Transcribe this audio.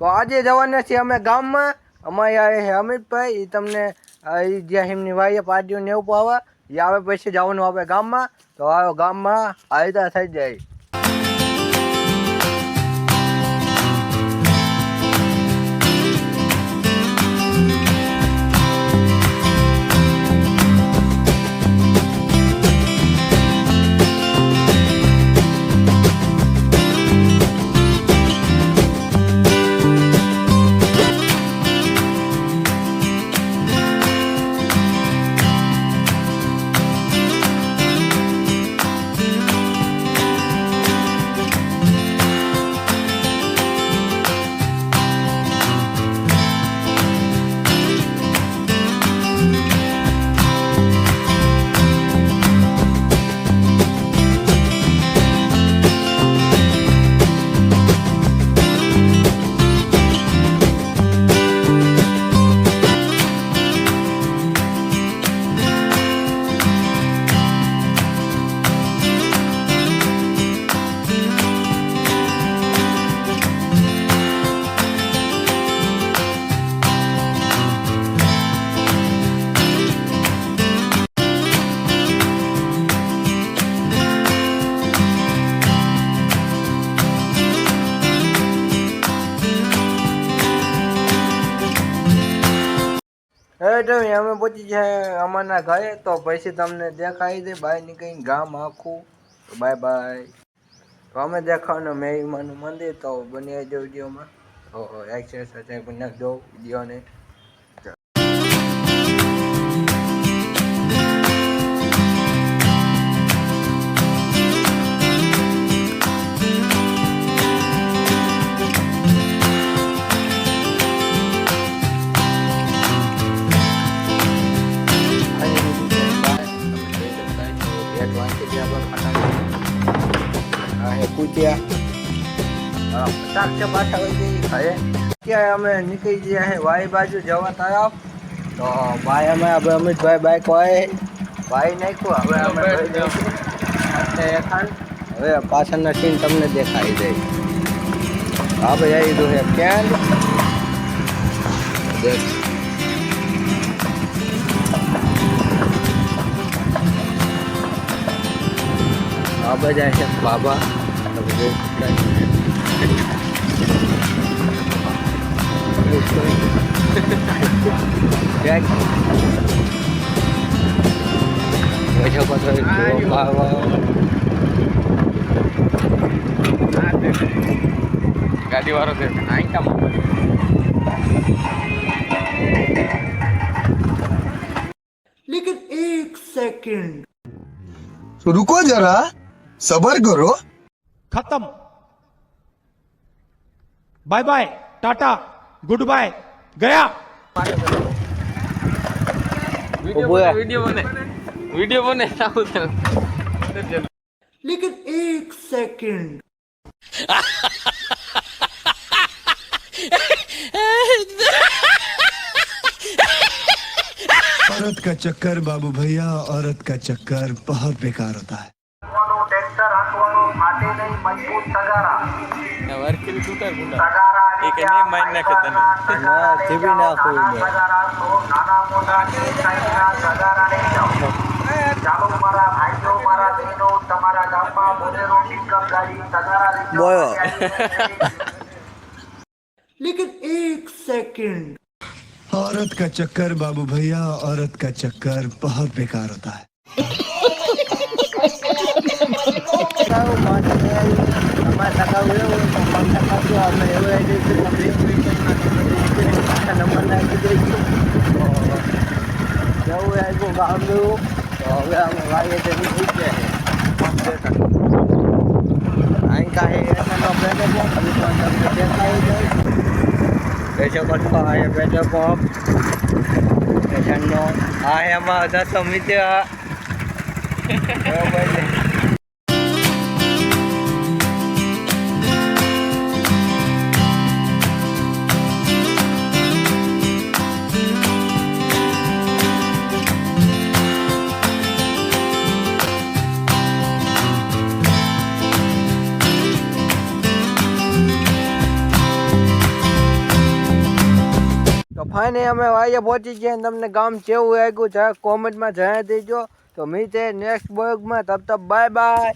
તો આજે જવાના છીએ અમે ગામમાં. અમારે આવે છે અમિતભાઈ, એ તમને જ્યાં એમની વાઈએ પાડ્યું ને એવું પાવા એ આવે પછી જવાનું આપણે ગામમાં. તો આ ગામમાં આયતા થઈ જાય. અમે પહોંચી જાય અમારના ઘરે. તો પછી તમને દેખાઈ દે બહાર નીકળીને ગામ આખું. Bye bye. તો અમે દેખાવાનું મેરીમાનું મંદિર. તો બની આવજો વિડીયોમાં. તો એક્સરસાઇઝ નાખજો વિડીયોને. અમે નીકળી ગયા હે વાઈ બાજુ જવા તરફ. તો ભાઈ અમે હવે અમિતભાઈ બાઈક વાય ભાઈ નાખ્યું. હવે અમે હવે પાછળના સીન તમને દેખાઈ જાય. આપણે આવી દઉં છે ક્યાં આ બધા છે બાબા. ગાડી વાળો लेकिन एक सेकंड तो रुको जरा सबर करो. खत्म. Bye bye, tata, goodbye, गया. वीडियो बने लेकिन एक सेकंड औरत का चक्कर बाबू भैया, औरत का चक्कर बहुत बेकार होता है. लेकिन एक सेकंड औरत का चक्कर बाबू भैया, औरत का चक्कर बहुत बेकार होता है. પેટ્રોલ પંપ સ્ટેશનનો આ એમાં હતા સમિતિ. તો ફાઇનલી અમે અહીંયા પહોંચી ગયા અને તમને ગામ કેવું લાગ્યું છે કોમેન્ટમાં જણાવી દેજો. તો મીતે નેક્સ્ટ બ્લોગમાં તબ તક બાય બાય.